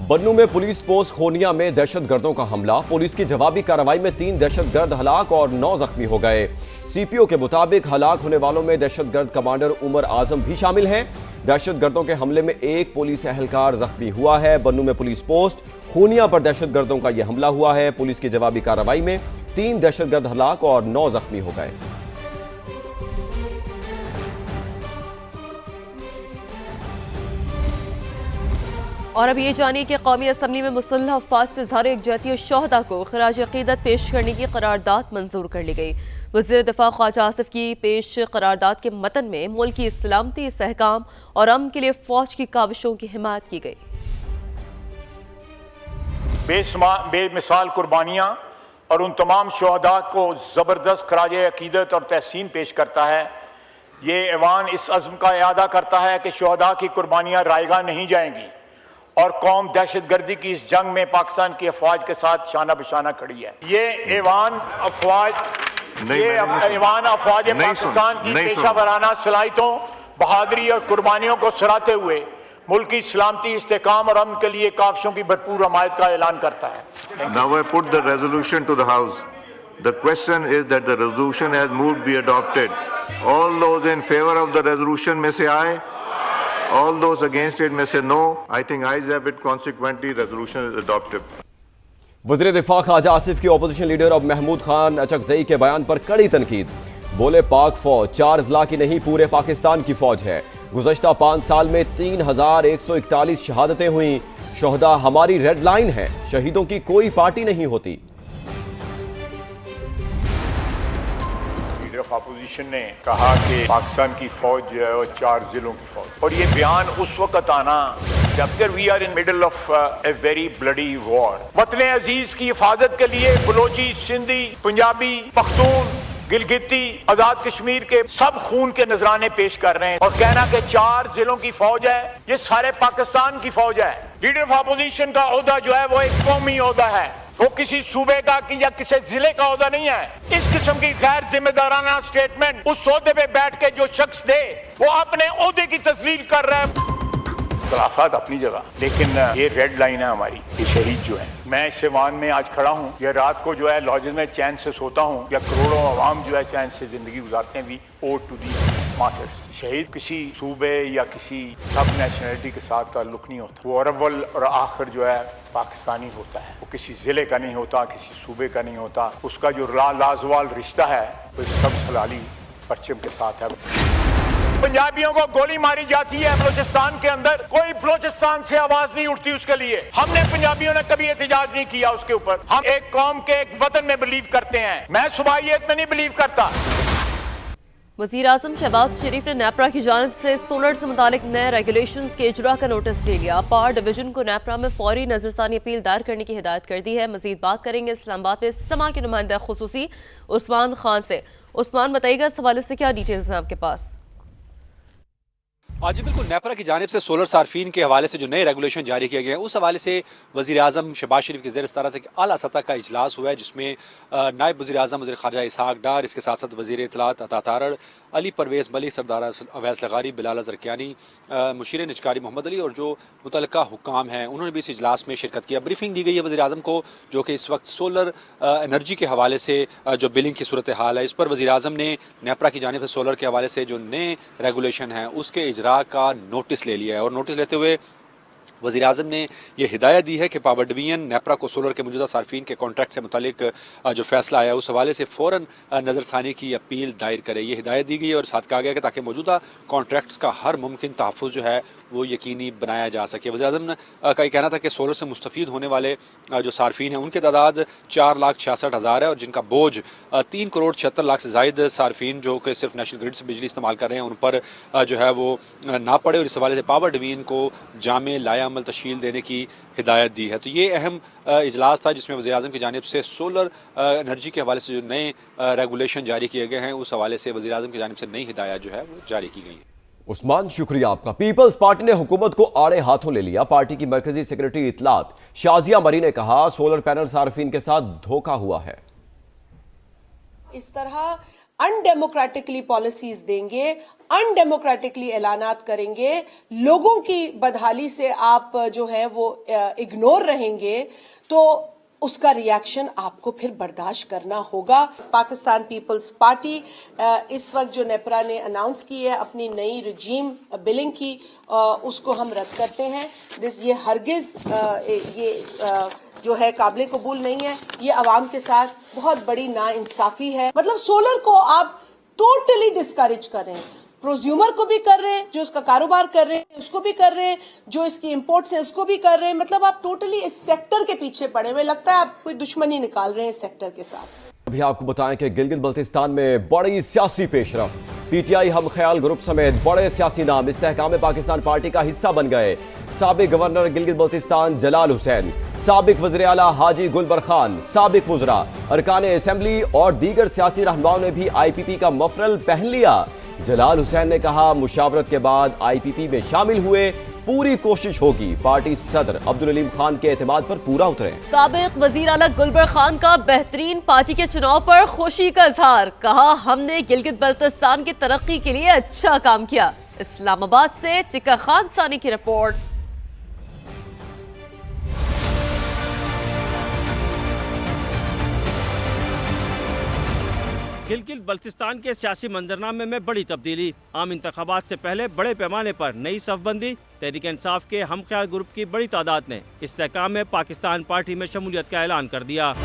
बन्नू में police post खोनिया में दहशतगर्दों का हमला। पुलिस की जवाबी कार्रवाई में 3 दहशतगर्द हलाक और 9 जख्मी हो गए। सीपीओ के मुताबिक हलाक होने वालों में दहशतगर्द कमांडर उमर आजम भी शामिल हैं। दहशतगर्दों के हमले में एक पुलिस एहलकार जख्मी हुआ है। बन्नू में पुलिस पोस्ट खोनिया पर दहशतगर्दों का यह हमला हुआ है। पुलिस की जवाबी कार्रवाई में 3 दहशतगर्द हलाक और 9 जख्मी हो गए। और अब ये जानिए कि कौमी असम्बली में मुसल्लह अफवाज से इज़हार यकजहती शुहदा को खराज अक़ीदत पेश करने की करारदाद मंजूर कर ली गई। वज़ीर दिफ़ा ख्वाजा आसिफ की पेश करारदाद के मतन में मुल्क की सलामती, इस्तेहकाम और अमन के लिए फ़ौज की काविशों की हिमायत की गई। बेमिसाल कुर्बानियाँ और उन तमाम शुहदा को ज़बरदस्त खराज अक़ीदत और तहसीन पेश करता है। ये ऐवान इस अज़्म का इआदा करता है कि शुहदा की कुर्बानियाँ रायगा नहीं जाएंगी और कौम दहशतगर्दी की इस जंग में पाकिस्तान की अफवाज के साथ शाना बिशाना खड़ी है। ये ऐवान अफवाज पाकिस्तान की पेशा वराना सलाहियतों, बहादुरी और कुर्बानियों को सराहते हुए मुल्क की सलामती, इस्तेहकाम और अमन के लिए काविशों की भरपूर हमायत का ऐलान करता है। Now I put the resolution to the House. The question is that the resolution has moved be adopted. All those in favor of the resolution may say aye. All those against it may say no. I think ayes have it. Consequently, resolution is adopted. वज़ीर दिफ़ा ख्वाजा आसिफ की opposition leader अब महमूद खान अचकज़ई के बयान पर कड़ी तनकीद। बोले पाक फौज 4 अज़ला की नहीं पूरे पाकिस्तान की फौज है। गुज़श्ता 5 साल में 3141 शहादतें हुई। शोहदा हमारी रेड लाइन है। शहीदों की कोई पार्टी नहीं होती। अपोजिशन ने कहा कि पाकिस्तान की फौज जो है वो 4 जिलों की फौज, और ये बयान उस वक्त आना जबकि we are in middle of a very bloody war. वतन अजीज की हिफाजत के लिए बलोची, सिंधी, पंजाबी, पख्तून, गिलगिती, आजाद कश्मीर के सब खून के नजराने पेश कर रहे हैं और कहना कि 4 जिलों की फौज है, ये सारे पाकिस्तान की फौज है। लीडर ऑफ अपोजिशन का ओहदा जो है वो एक कौमी ओहदा है, वो किसी सूबे का या किसी जिले का ओहदा नहीं है। इस किस्म की गैर जिम्मेदाराना स्टेटमेंट उस ओहदे पे बैठ के जो शख्स दे वो अपने ओहदे की तस्लील कर रहा है। खिलाफत अपनी जगह, लेकिन ये रेड लाइन है हमारी। ये शहीद जो है, मैं इस ऐवान में आज खड़ा हूँ, या रात को जो है लॉजेस में चैन से सोता हूँ, या करोड़ों अवाम जो है चैन से जिंदगी गुजारते हैं। We owe to the martyrs. शहीद किसी सूबे या किसी सब नेशनलिटी के साथ ताल्लुक नहीं होता। वो अव्वल और आखिर जो है पाकिस्तानी होता है। वो किसी जिले का नहीं होता, किसी सूबे का नहीं होता। उसका जो लाजवाल रिश्ता है वो सब सलाली परचम के साथ है। पंजाबियों को गोली मारी जाती है बलोचिस्तान के अंदर, कोई बलोचिस्तान से आवाज नहीं उठती उसके लिए। हमने पंजाबियों ने कभी एहतजाज नहीं किया उसके ऊपर। हम एक कौम के एक वतन में बिलीव करते हैं। मैं सुबाहियत में नहीं बिलीव करता। वज़ीर आज़म शहबाज शरीफ ने नेपरा की जानिब से सोलर से मुतालिक नए रेगुलेशंस के इजरा का नोटिस ले लिया। पावर डिवीजन को नेपरा में फौरी नजरसानी अपील दायर करने की हिदायत कर दी है। मजीद बात करेंगे इस्लामाबाद में समा के नुमाइंदा खुसूसी उस्मान खान से। उस्मान, बताइएगा इस हवाले से क्या डिटेल्स हैं आपके पास? जी बिल्कुल, नेपरा की जानिब से सोलर सार्फिन के हवाले से जो नए रेगुलेशन जारी किए गए हैं उस हवाले से वज़ीर आज़म शहबाज शरीफ की ज़ेर सदारत एक आला सतह का इजलास हुआ है, जिसमें नायब वज़ीर आज़म वज़ीर ख़ारजा इसहाक़ डार, इसके साथ साथ वज़ीर इत्तलात अता तारड़, अली परवेज़ मलिक, सरदार अवैस लगारी, बिलाल ज़रकियानी, मुशीर निजकारी मोहम्मद अली और जो मुतल्लिका हुक्काम हैं उन्होंने भी इस इजलास में शिरकत किया। ब्रीफिंग दी गई है वज़ीर आज़म को, जो कि इस वक्त सोलर एनर्जी के हवाले से जो बिलिंग की सूरत हाल है इस पर वज़ीर आज़म ने नेपरा की जानिब से सोलर के हवाले से जो नए रेगुलेशन हैं उसके इजरा का नोटिस ले लिया है। और नोटिस लेते हुए वज़ीर आज़म ने यह हिदायत दी है कि पावर डिवीजन नेपरा को सोलर के मौजूदा सार्फिन के कॉन्ट्रैक्ट से मुतालिक जो फैसला आया उस हवाले से फ़ौरन नज़रसानी की अपील दायर करे। ये हिदायत दी गई है और साथ कहा गया कि ताकि मौजूदा कॉन्ट्रैक्ट्स का हर मुमकिन तहफ़्फ़ुज़ जो है वो यकीनी बनाया जा सके। वज़ीर आज़म का ये कहना था कि सोलर से मुस्तफ़ीद होने वाले जो सार्फिन हैं उनकी तादाद 4,66,000 है और जिनका बोझ 3,76,00,000 से ज़ायद सार्फिन जो कि सिर्फ नेशनल ग्रिड से बिजली इस्तेमाल कर रहे हैं उन पर जो है वो ना पड़े। और इस हवाले से पावर डिवीजन को जामे लाया अमल तश्कील देने की हिदायत दी है। तो ये अहम इजलास था जिसमें वज़ीर आज़म की जानिब से सोलर एनर्जी के हवाले से जो नए रेगुलेशन जारी किए गए हैं उस हवाले से वज़ीर आज़म की जानिब से नई हिदायत जो है वो जारी की गई है। उस्मान, शुक्रिया आपका। पीपल्स पार्टी ने हुकूमत को आड़े हाथों ले लिया। पार्टी की मरकजी सेक्रेटरी इत्तलात शाजिया मरी ने कहा सोलर पैनल सार्फिन के साथ धोखा हुआ है। इस तरह अनडेमोक्रेटिकली पॉलिसीज देंगे, अनडेमोक्रेटिकली ऐलानात करेंगे, लोगों की बदहाली से आप जो है वो इग्नोर रहेंगे, तो उसका रिएक्शन आपको फिर बर्दाश्त करना होगा। पाकिस्तान पीपल्स पार्टी इस वक्त जो नेपरा ने अनाउंस की है अपनी नई रजीम बिलिंग की, उसको हम रद्द करते हैं। ये हरगिज ये जो है काबिल कबूल नहीं है। ये अवाम के साथ बहुत बड़ी नाइंसाफी है। मतलब सोलर को आप टोटली डिस्करेज कर रहे हैं, प्रोज्यूमर को भी कर रहे हैं, जो इसका कारोबार कर रहे हैं उसको भी कर रहे हैं, जो इसकी इंपोर्ट्स है उसको भी कर रहे हैं। मतलब आप टोटली इस सेक्टर के पीछे पड़े हुए, लगता है आप कोई दुश्मनी निकाल रहे हैं इस सेक्टर के साथ। अभी आपको बताएं कि गिलगित बल्तिस्तान में बड़ी सियासी पेशरफ्त, पीटीआई हम ख्याल ग्रुप समेत बड़े सियासी नाम इस्तेहकाम पाकिस्तान पार्टी का हिस्सा बन गए। साबिक गवर्नर गिलगित बल्तिस्तान जलाल हुसैन, साबिक वज़ीर आला हाजी गुलबर खान, साबिक वज़रा, अरकान असेंबली और दीगर सियासी रहनुमाओं ने भी आईपीपी का मफरल पहन लिया। जलाल हुसैन ने कहा, मुशावरत के बाद आईपीपी में शामिल हुए, पूरी कोशिश होगी पार्टी सदर अब्दुल अलीम खान के एतमाद पर पूरा उतरे। साबिक वजीर आला गुलबर खान का बेहतरीन पार्टी के चुनाव पर खुशी का इजहार, कहा हमने गिलगित बल्तिस्तान की तरक्की के लिए अच्छा काम किया। इस्लामाबाद से चिका खान सानी की रिपोर्ट। गिलगित बल्तिस्तान के सियासी मंजरनामे में बड़ी तब्दीली, आम इंतखाबात से पहले बड़े पैमाने पर नई सफबंदी, तहरीक इंसाफ के हम ख्याल ग्रुप की बड़ी तादाद ने इस्तेहकाम में पाकिस्तान पार्टी में शमूलियत का ऐलान कर दिया।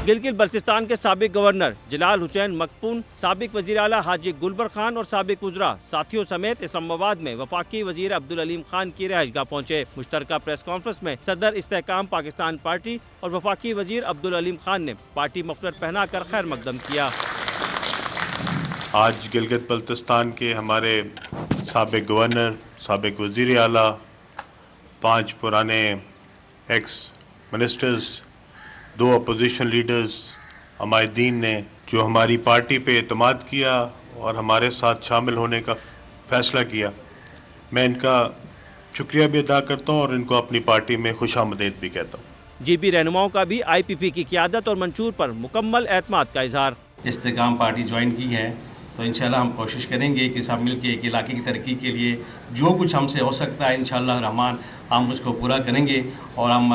गिलगित बल्तिस्तान के साबिक गवर्नर जलाल हुसैन मकपून, साबिक वज़ीर आला हाजी गुलबर खान और साबिक वज़रा साथियों समेत इस्लामाबाद में वफाकी वज़ीर अब्दुल अलीम खान की रिहाइशगाह पहुंचे। मुश्तरका प्रेस कॉन्फ्रेंस में सदर इस्तेहकाम पाकिस्तान पार्टी और वफाकी वज़ीर अब्दुल अलीम खान ने पार्टी मफलर पहना कर खैर मकदम किया। आज गिलगित बल्तिस्तान के हमारे साबिक गवर्नर, साबिक वज़ीर आला, 5 पुराने एक्स मिनिस्टर्स, 2 अपोजिशन लीडर्स, अमायदीन ने जो हमारी पार्टी पे एतमाद किया और हमारे साथ शामिल होने का फैसला किया, मैं इनका शुक्रिया भी अदा करता हूँ और इनको अपनी पार्टी में खुशामदीद भी कहता हूँ। जीबी रहनुमाओं का भी आईपीपी की क़यादत और मंशूर पर मुकम्मल एतमाद का इजहार। इस्तेहकाम पार्टी ज्वाइन की है तो इंशाल्लाह हम कोशिश करेंगे कि सब मिल के एक इलाके की तरक्की के लिए जो कुछ हमसे हो सकता है इंशाल्लाह रहमान हम उसको पूरा करेंगे। और हम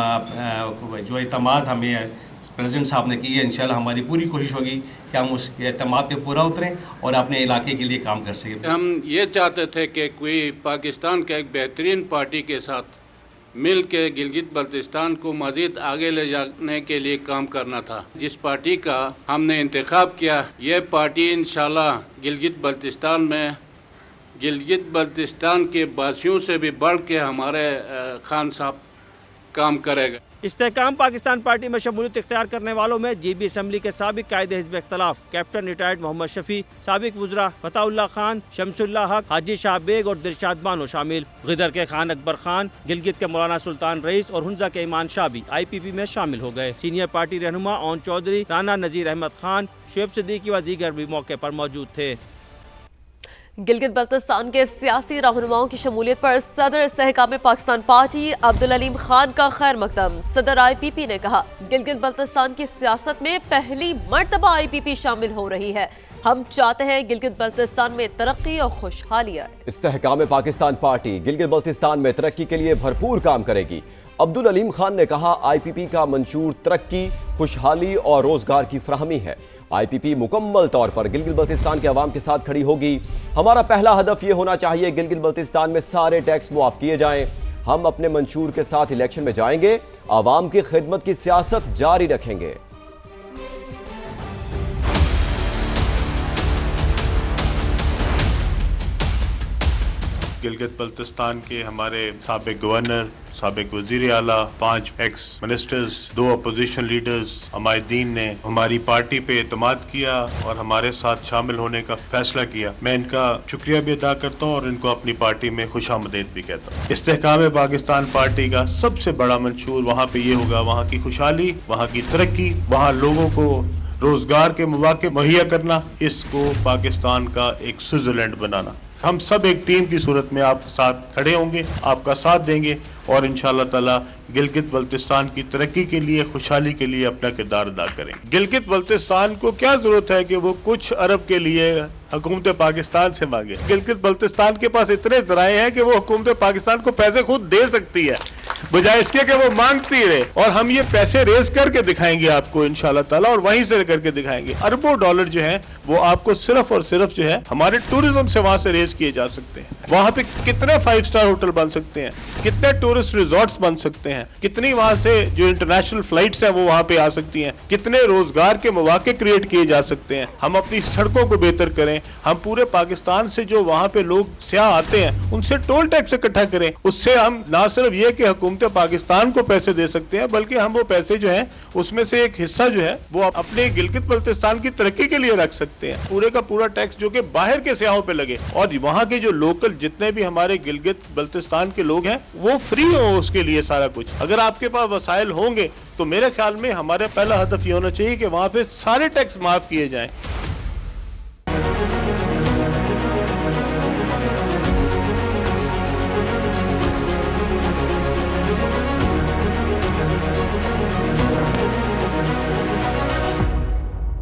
जो एतमाद हमें प्रेसिडेंट साहब ने की है, इंशाल्लाह हमारी पूरी कोशिश होगी कि हम उस एतमाद पे पूरा उतरें और अपने इलाके के लिए काम कर सकें। हम ये चाहते थे कि कोई पाकिस्तान के एक बेहतरीन पार्टी के साथ मिल के गिलगित बल्तिस्तान को मज़ीद आगे ले जाने के लिए काम करना था। जिस पार्टी का हमने इंतखाब किया, ये पार्टी इंशाल्लाह गिलगित बल्तिस्तान के बासियों से भी बढ़ के हमारे खान साहब काम करेगा। इस्तेहकाम पाकिस्तान पार्टी में शमूलियत इख्तियार करने वालों में जीबी असम्बली के साबिक कायदे हिज़्ब इख्तिलाफ कैप्टन रिटायर्ड मोहम्मद शफी, साबिक वज़रा फताउल्ला खान, शमसुल्ला हक, हाजी शाह बेग और दिलशाद बानो शामिल। गिदर के खान अकबर खान, गिलगित के मौलाना सुल्तान रईस और हुंजा के ईमान शाह भी आईपीपी में शामिल हो गए। सीनियर पार्टी रहनुमा ओन चौधरी, राना नज़ीर अहमद खान, शुएब सिद्दीकी व दीगर भी मौके पर मौजूद थे। गिलगित बल्तिस्तान के सियासी रहनुमाओं की शमूलियत पर सदर इस्तेहकाम पाकिस्तान पार्टी अब्दुल अलीम खान का खैर मकदम। सदर आईपीपी ने कहा, गिलगित बल्तिस्तान की सियासत में पहली मर्तबा आईपीपी शामिल हो रही है। हम चाहते हैं गिलगित बल्तिस्तान में तरक्की और खुशहाली आए। इस्तेहकाम पाकिस्तान पार्टी गिलगित बल्तिस्तान में तरक्की के लिए भरपूर काम करेगी। अब्दुल अलीम खान ने कहा, आईपीपी का मंशूर तरक्की, खुशहाली और रोजगार की फराहमी है। आईपीपी मुकम्मल तौर पर गिलगित बल्तिस्तान के अवाम के साथ खड़ी होगी। हमारा पहला हदफ ये होना चाहिए गिलगित बल्तिस्तान में सारे टैक्स मुआफ किए जाएं। हम अपने मंशूर के साथ इलेक्शन में जाएंगे, आवाम की खिदमत की सियासत जारी रखेंगे। गिलगित बल्तिस्तान के हमारे साबिक गवर्नर, साबिक वज़ीर आला, 5 एक्स मिनिस्टर्स, 2 अपोजिशन लीडर्स, अमायदीन ने हमारी पार्टी पे एतमाद किया और हमारे साथ शामिल होने का फैसला किया। मैं इनका शुक्रिया भी अदा करता हूँ और इनको अपनी पार्टी में खुशामदीद भी कहता हूँ। इस्तेहकाम पाकिस्तान पार्टी का सबसे बड़ा मंशूर वहाँ पे ये होगा, वहाँ की खुशहाली, वहाँ की तरक्की, वहाँ लोगों को रोजगार के मौके मुहैया करना, इसको पाकिस्तान का एक स्विट्जरलैंड बनाना। हम सब एक टीम की सूरत में आपके साथ खड़े होंगे, आपका साथ देंगे और इंशाअल्लाह ताला गिलगित बल्तिस्तान की तरक्की के लिए, खुशहाली के लिए अपना किरदार अदा करें। गिलगित बल्तिस्तान को क्या जरूरत है कि वो कुछ अरब के लिए हुकूमत पाकिस्तान से मांगे। गिलगित बल्तिस्तान के पास इतने जराए हैं कि वो हुकूमत पाकिस्तान को पैसे खुद दे सकती है, बजाय इसके कि वो मांगती रहे। और हम ये पैसे रेज करके दिखाएंगे आपको इंशाअल्लाह ताला, और वहीं से करके दिखाएंगे। अरबों डॉलर जो है वो आपको सिर्फ और सिर्फ जो है हमारे टूरिज्म से वहां से रेज किए जा सकते हैं। वहां पे कितने 5 स्टार होटल बन सकते हैं, कितने टूरिस्ट रिजॉर्ट्स बन सकते हैं, कितनी वहां से जो इंटरनेशनल फ्लाइट्स हैं वो वहां पे आ सकती हैं, कितने रोजगार के मौके क्रिएट किए जा सकते हैं। हम अपनी सड़कों को बेहतर करें, हम पूरे पाकिस्तान से जो वहां पे लोग सियाह आते हैं उनसे टोल टैक्स इकट्ठा करें। उससे हम ना सिर्फ ये कि हुकूमत पाकिस्तान को पैसे दे सकते हैं, बल्कि हम वो पैसे जो है उसमें से एक हिस्सा जो है वो अपने गिलगित बल्तिस्तान की तरक्की के लिए रख सकते हैं। पूरे का पूरा टैक्स जो कि बाहर के सियाहों पे लगे और वहां के जो लोकल जितने भी हमारे गिलगित बल्तिस्तान के लोग हैं वो फ्री हो उसके लिए सारा कुछ। अगर आपके पास वसाइल होंगे तो मेरे ख्याल में हमारा पहला हदफ ये होना चाहिए कि वहां पे सारे टैक्स माफ किए जाएं।